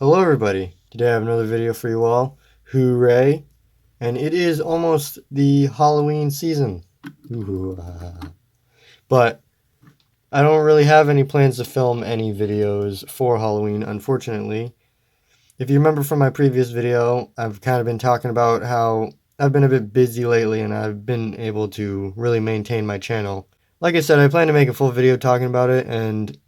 Hello everybody, today I have another video for you all. Hooray! And it is almost the Halloween season. But I don't really have any plans to film any videos for Halloween, unfortunately. If you remember from my previous video, I've kind of been talking about how I've been a bit busy lately and I've been able to really maintain my channel. Like I said, I plan to make a full video talking about it, and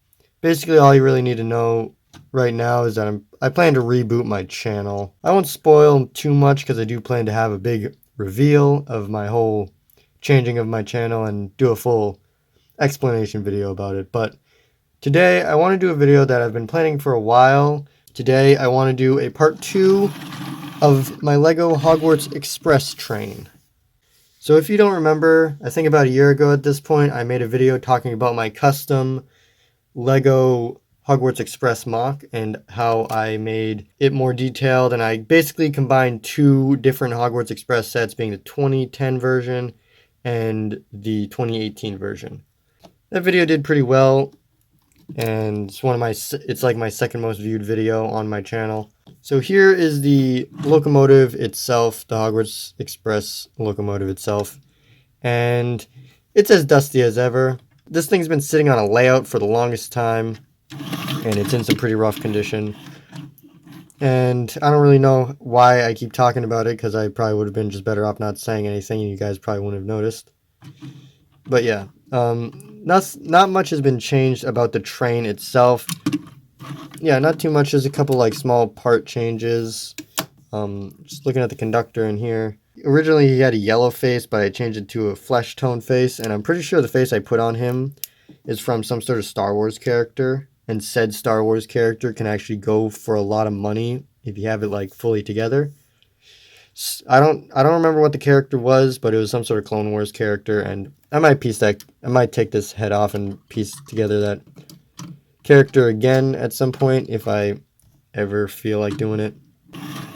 basically all you really need to know right now is that I plan to reboot my channel. I won't spoil too much because I do plan to have a big reveal of my whole changing of my channel and do a full explanation video about it. But today I want to do a video that I've been planning for a while. Today I want to do a part 2 of my Lego Hogwarts Express train. So if you don't remember, I think about a year ago at this point, I made a video talking about my custom Lego Hogwarts Express MOC and how I made it more detailed, and I basically combined two different Hogwarts Express sets, being the 2010 version and the 2018 version. That video did pretty well, and it's like my second most viewed video on my channel. So here is the locomotive itself, the Hogwarts Express locomotive itself, and it's as dusty as ever. This thing's been sitting on a layout for the longest time, and it's in some pretty rough condition. And I don't really know why I keep talking about it, because I probably would have been just better off not saying anything, and you guys probably wouldn't have noticed. But yeah, not much has been changed about the train itself. Yeah, not too much. There's a couple like small part changes. Just looking at the conductor in here. Originally he had a yellow face, but I changed it to a flesh tone face, and I'm pretty sure the face I put on him is from some sort of Star Wars character, and said Star Wars character can actually go for a lot of money if you have it like fully together. I don't remember what the character was, but it was some sort of Clone Wars character, and I might take this head off and piece together that character again at some point if I ever feel like doing it.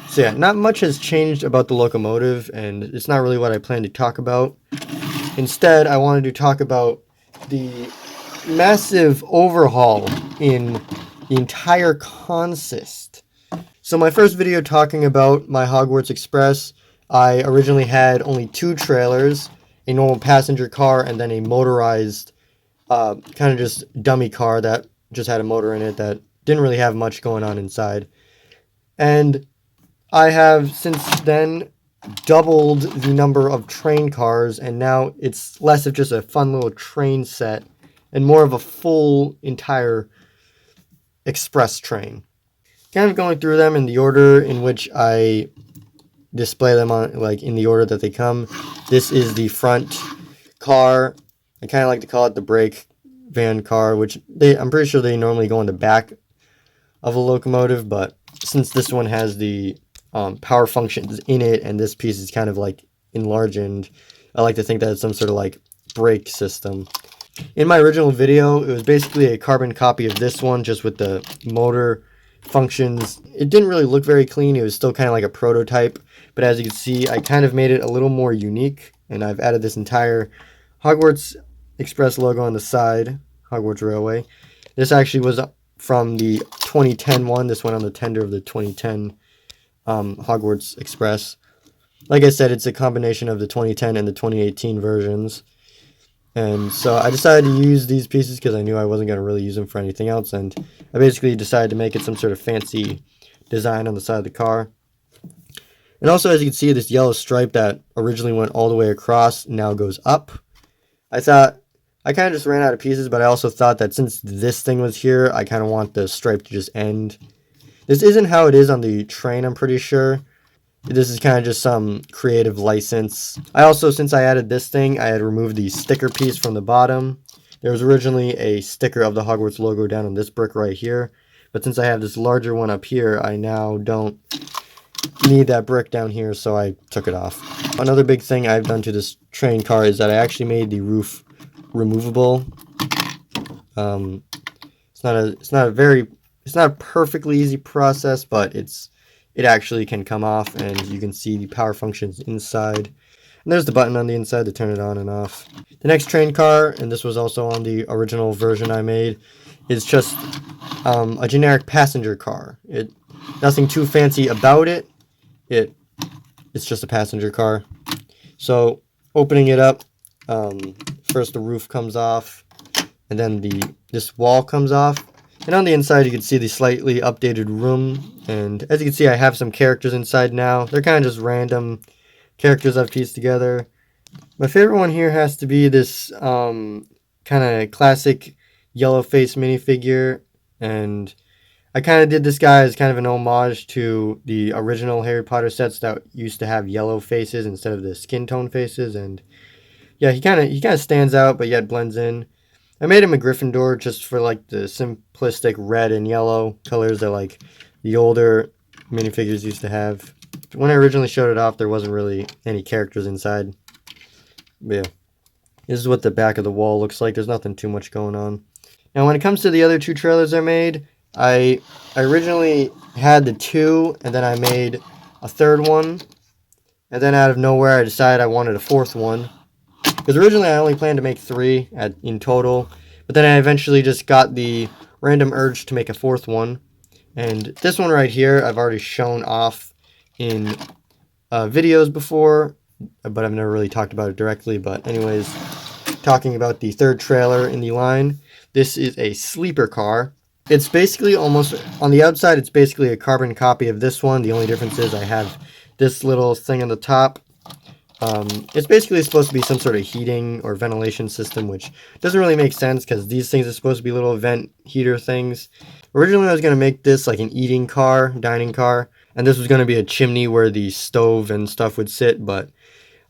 So yeah, not much has changed about the locomotive, and it's not really what I plan to talk about. Instead, I wanted to talk about the massive overhaul in the entire consist. So my first video talking about my Hogwarts Express, I originally had only two trailers, a normal passenger car and then a motorized kind of just dummy car that just had a motor in it that didn't really have much going on inside. And I have since then doubled the number of train cars, and now it's less of just a fun little train set and more of a full entire express train. Kind of going through them in the order in which I display them on, like in the order that they come. This is the front car. I kind of like to call it the brake van car, which I'm pretty sure they normally go in the back of a locomotive, but since this one has the power functions in it, and this piece is kind of like enlarged, I like to think that it's some sort of like brake system. In my original video, it was basically a carbon copy of this one, just with the motor functions. It didn't really look very clean. It was still kind of like a prototype, but as you can see, I kind of made it a little more unique, and I've added this entire Hogwarts Express logo on the side, Hogwarts Railway. This actually was from the 2010 one. This went on the tender of the 2010 Hogwarts Express. Like I said, it's a combination of the 2010 and the 2018 versions. And so I decided to use these pieces because I knew I wasn't going to really use them for anything else. And I basically decided to make it some sort of fancy design on the side of the car. And also, as you can see, this yellow stripe that originally went all the way across now goes up. I thought, I kind of just ran out of pieces, but I also thought that since this thing was here, I kind of want the stripe to just end. This isn't how it is on the train, I'm pretty sure. This is kind of just some creative license. I also, since I added this thing, I had removed the sticker piece from the bottom. There was originally a sticker of the Hogwarts logo down on this brick right here, but since I have this larger one up here, I now don't need that brick down here, so I took it off. Another big thing I've done to this train car is that I actually made the roof removable. It's not a perfectly easy process, but it actually can come off, and you can see the power functions inside. And there's the button on the inside to turn it on and off. The next train car, and this was also on the original version I made, is just a generic passenger car. Nothing too fancy about it. It's just a passenger car. So opening it up, first the roof comes off, and then this wall comes off. And on the inside you can see the slightly updated room. And as you can see, I have some characters inside now. They're kind of just random characters I've pieced together. My favorite one here has to be this kind of classic yellow face minifigure. And I kind of did this guy as kind of an homage to the original Harry Potter sets that used to have yellow faces instead of the skin tone faces. And yeah, he kind of stands out, but yet blends in. I made him a Gryffindor just for like the simplistic red and yellow colors that like the older minifigures used to have. When I originally showed it off, there wasn't really any characters inside. But yeah, this is what the back of the wall looks like. There's nothing too much going on. Now, when it comes to the other two trailers I made, I originally had the two, and then I made a third one. And then out of nowhere, I decided I wanted a fourth one. Because originally I only planned to make 3 in total, but then I eventually just got the random urge to make a fourth one. And this one right here, I've already shown off in videos before, but I've never really talked about it directly. But anyways, talking about the third trailer in the line, this is a sleeper car. It's basically almost, on the outside, it's basically a carbon copy of this one. The only difference is I have this little thing on the top. It's basically supposed to be some sort of heating or ventilation system, which doesn't really make sense because these things are supposed to be little vent heater things. Originally, I was going to make this like an eating car, dining car, and this was going to be a chimney where the stove and stuff would sit, but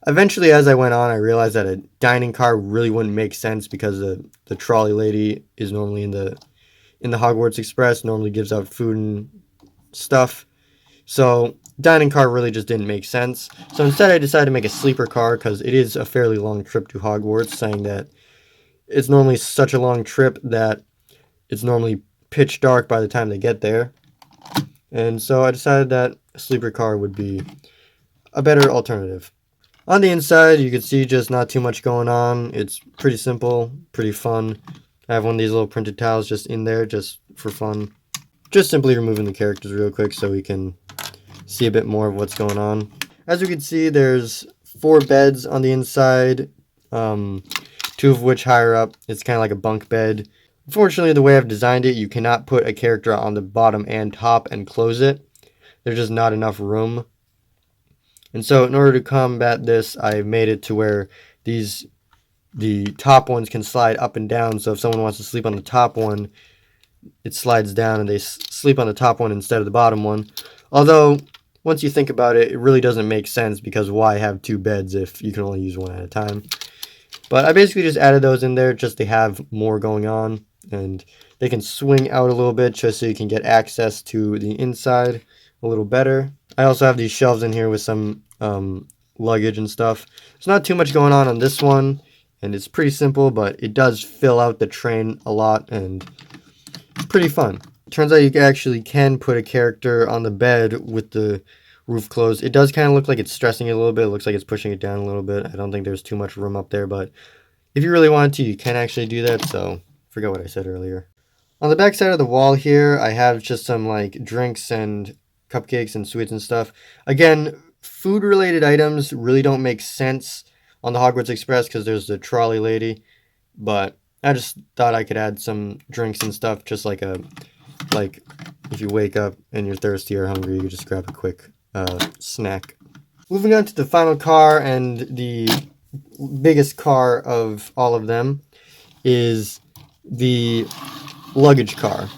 eventually, as I went on, I realized that a dining car really wouldn't make sense because the trolley lady is normally in the Hogwarts Express, normally gives out food and stuff. So dining car really just didn't make sense. So instead I decided to make a sleeper car because it is a fairly long trip to Hogwarts, saying that it's normally such a long trip that it's normally pitch dark by the time they get there. And so I decided that a sleeper car would be a better alternative. On the inside, you can see just not too much going on. It's pretty simple, pretty fun. I have one of these little printed tiles just in there just for fun. Just simply removing the characters real quick so we can see a bit more of what's going on. As you can see, there's 4 beds on the inside, 2 of which higher up. It's kind of like a bunk bed. Unfortunately, the way I've designed it, you cannot put a character on the bottom and top and close it. There's just not enough room. And so in order to combat this, I made it to where the top ones can slide up and down. So if someone wants to sleep on the top one, it slides down and they sleep on the top one instead of the bottom one. Although, once you think about it, it really doesn't make sense because why have 2 beds if you can only use one at a time? But I basically just added those in there just to have more going on. And they can swing out a little bit just so you can get access to the inside a little better. I also have these shelves in here with some luggage and stuff. There's not too much going on this one, and it's pretty simple, but it does fill out the train a lot, and it's pretty fun. It turns out you actually can put a character on the bed with the roof closed. It does kind of look like it's stressing it a little bit. It looks like it's pushing it down a little bit. I don't think there's too much room up there, but if you really wanted to, you can actually do that, so forget what I said earlier. On the back side of the wall here, I have just some like drinks and cupcakes and sweets and stuff. Again, food-related items really don't make sense on the Hogwarts Express because there's the trolley lady, but I just thought I could add some drinks and stuff, just like if you wake up and you're thirsty or hungry, you could just grab a quick snack. Moving on to the final car, and the biggest car of all of them is the luggage car.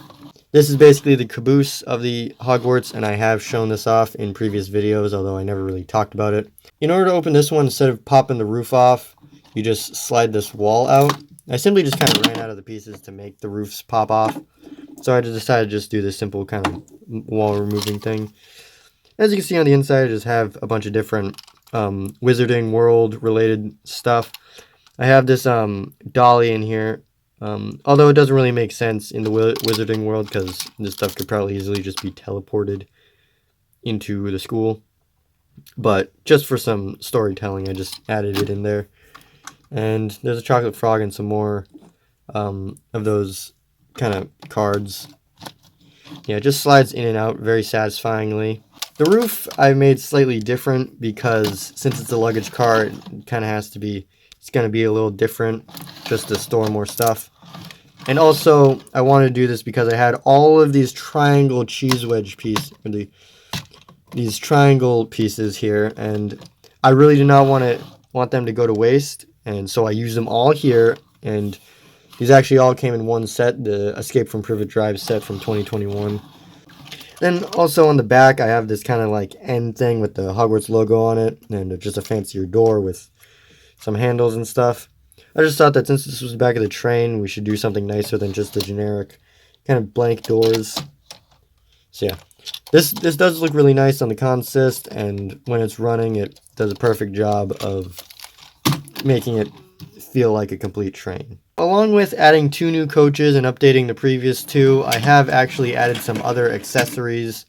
This is basically the caboose of the Hogwarts, and I have shown this off in previous videos, although I never really talked about it. In order to open this one, instead of popping the roof off, you just slide this wall out. I simply just kind of ran out of the pieces to make the roofs pop off, so I just decided to just do this simple kind of wall removing thing. As you can see on the inside, I just have a bunch of different Wizarding World related stuff. I have this dolly in here. Although it doesn't really make sense in the Wizarding World because this stuff could probably easily just be teleported into the school. But just for some storytelling, I just added it in there. And there's a chocolate frog and some more of those kind of cards. Yeah, it just slides in and out very satisfyingly. The roof I made slightly different because since it's a luggage car, it kind of has to be, it's going to be a little different just to store more stuff. And also, I wanted to do this because I had all of these triangle cheese wedge these triangle pieces here, and I really do not want them to go to waste, and so I used them all here, and these actually all came in one set, the Escape from Privet Drive set from 2021. Then also on the back, I have this kind of like end thing with the Hogwarts logo on it, and just a fancier door with some handles and stuff. I just thought that since this was the back of the train, we should do something nicer than just the generic kind of blank doors. So yeah, this does look really nice on the consist, and when it's running, it does a perfect job of making it feel like a complete train. Along with adding 2 new coaches and updating the previous 2, I have actually added some other accessories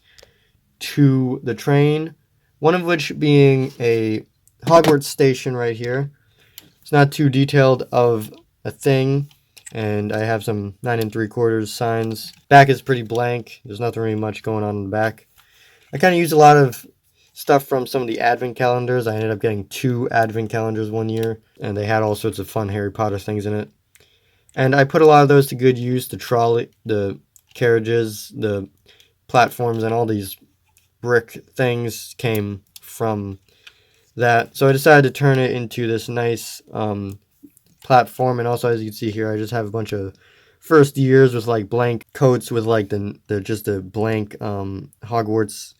to the train, one of which being a Hogwarts Station right here. It's not too detailed of a thing, and I have some 9 3/4 signs. Back is pretty blank. There's nothing really much going on in the back. I kind of used a lot of stuff from some of the advent calendars. I ended up getting 2 advent calendars one year, and they had all sorts of fun Harry Potter things in it. And I put a lot of those to good use. The trolley, the carriages, the platforms, and all these brick things came from that. So I decided to turn it into this nice platform. And also, as you can see here, I just have a bunch of first years with like blank coats with like the just a blank Hogwarts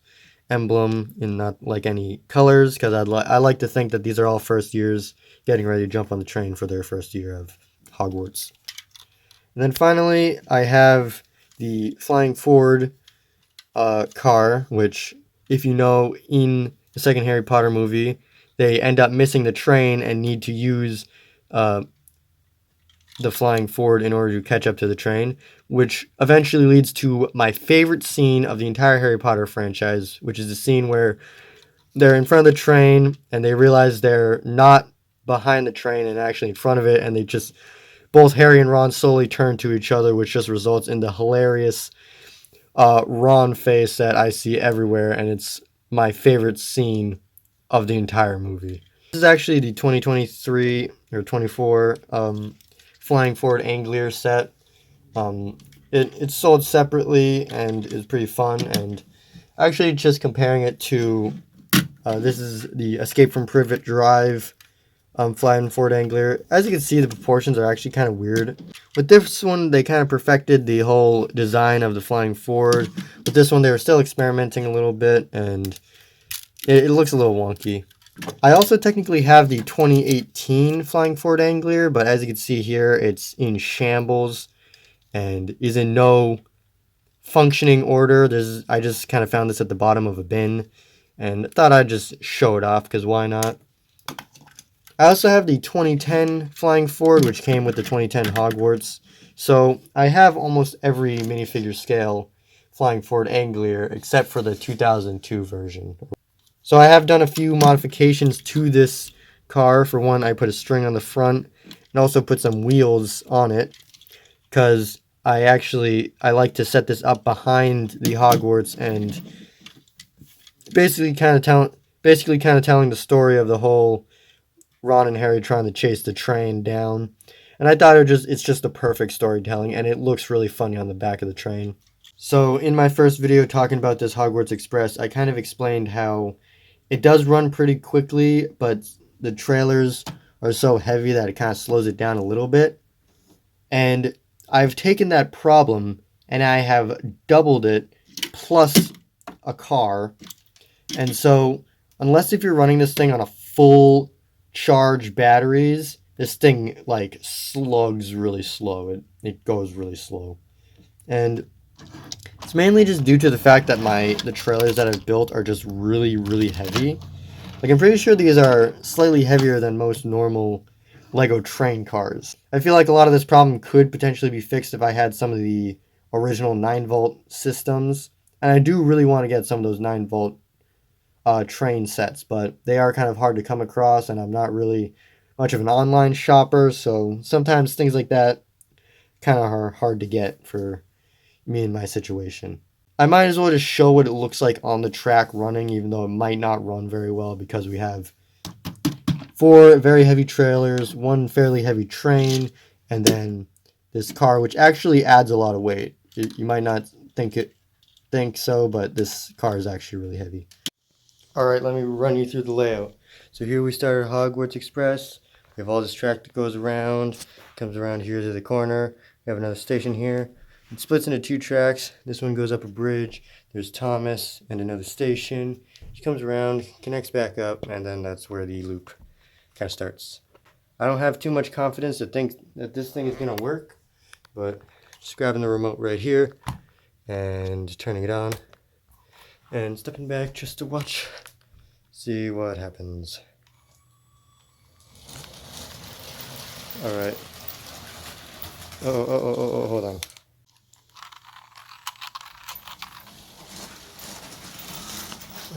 emblem in not like any colors, because I like to think that these are all first years getting ready to jump on the train for their first year of Hogwarts. And then finally, I have the Flying Forward car, which, if you know, in the second Harry Potter movie, they end up missing the train and need to use the Flying Forward in order to catch up to the train, which eventually leads to my favorite scene of the entire Harry Potter franchise, which is the scene where they're in front of the train and they realize they're not behind the train and actually in front of it, and they just, both Harry and Ron slowly turn to each other, which just results in the hilarious Ron face that I see everywhere, and it's my favorite scene of the entire movie. This is actually the 2023 or 24 Flying Forward Anglier set. It's sold separately and is pretty fun, and actually just comparing it to this is the Escape from Privet Drive Flying Forward Angler. As you can see, the proportions are actually kind of weird. With this one, they kind of perfected the whole design of the Flying Forward. With this one, they were still experimenting a little bit, and it looks a little wonky. I also technically have the 2018 Flying Forward Angler, but as you can see here, it's in shambles and is in no functioning order. I just kind of found this at the bottom of a bin and thought I'd just show it off, because why not? I also have the 2010 Flying Forward, which came with the 2010 Hogwarts. So I have almost every minifigure scale Flying Forward Angler except for the 2002 version. So I have done a few modifications to this car. For one, I put a string on the front and also put some wheels on it, because I like to set this up behind the Hogwarts and basically kind of telling the story of the whole Ron and Harry trying to chase the train down. And I thought it's just the perfect storytelling, and it looks really funny on the back of the train. So in my first video talking about this Hogwarts Express, I kind of explained how it does run pretty quickly, but the trailers are so heavy that it kind of slows it down a little bit. And I've taken that problem and I have doubled it plus a car. And so unless if you're running this thing on a full charge batteries, this thing like slugs really slow. It goes really slow. And it's mainly just due to the fact that the trailers that I've built are just really, really heavy. Like, I'm pretty sure these are slightly heavier than most normal Lego train cars. I feel like a lot of this problem could potentially be fixed if I had some of the original 9-volt systems. And I do really want to get some of those 9-volt train sets, but they are kind of hard to come across, and I'm not really much of an online shopper, so sometimes things like that kind of are hard to get for me in my situation. I might as well just show what it looks like on the track running, even though it might not run very well because we have 4 very heavy trailers, 1 fairly heavy train, and then this car, which actually adds a lot of weight. You might not think so, but this car is actually really heavy. Alright, let me run you through the layout. So here we start at Hogwarts Express. We have all this track that goes around, comes around here to the corner. We have another station here. It splits into 2 tracks. This one goes up a bridge. There's Thomas and another station. She comes around, connects back up, and then that's where the loop kind of starts. I don't have too much confidence to think that this thing is going to work, but just grabbing the remote right here and turning it on and stepping back just to watch, see what happens. Alright. Oh, hold on.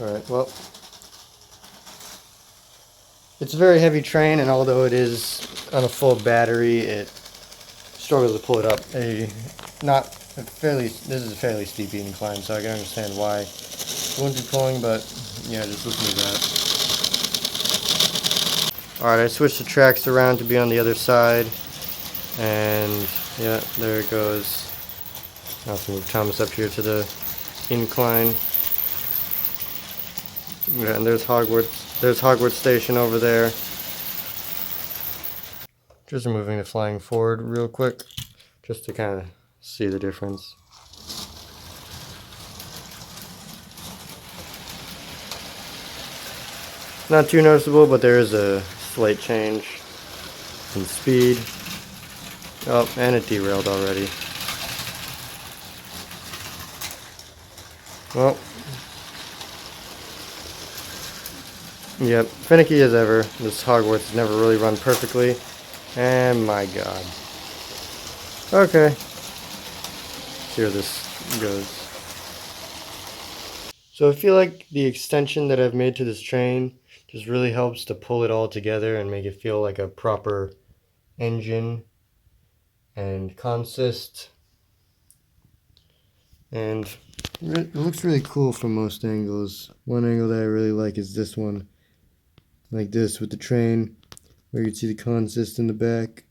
Alright, well, it's a very heavy train, and although it is on a full battery, it struggles to pull it up. This is a fairly steep incline, so I can understand why it wouldn't be pulling, but yeah, just listen to that. Alright, I switched the tracks around to be on the other side, and yeah, there it goes. I'll have to move Thomas up here to the incline. Yeah, and there's Hogwarts Station over there. Just moving the flying forward real quick, just to kind of see the difference. Not too noticeable, but there is a slight change in speed. Oh, and it derailed already. Well, yep, finicky as ever. This Hogwarts has never really run perfectly. And my god. Okay. See where this goes. So I feel like the extension that I've made to this train just really helps to pull it all together and make it feel like a proper engine and consist. And it looks really cool from most angles. One angle that I really like is this one. Like this with the train, where you can see the consist in the back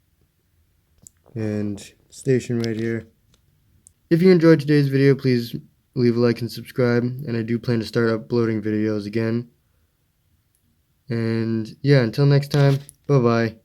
and station right here. If you enjoyed today's video, please leave a like and subscribe, and I do plan to start uploading videos again. And yeah, until next time, bye bye.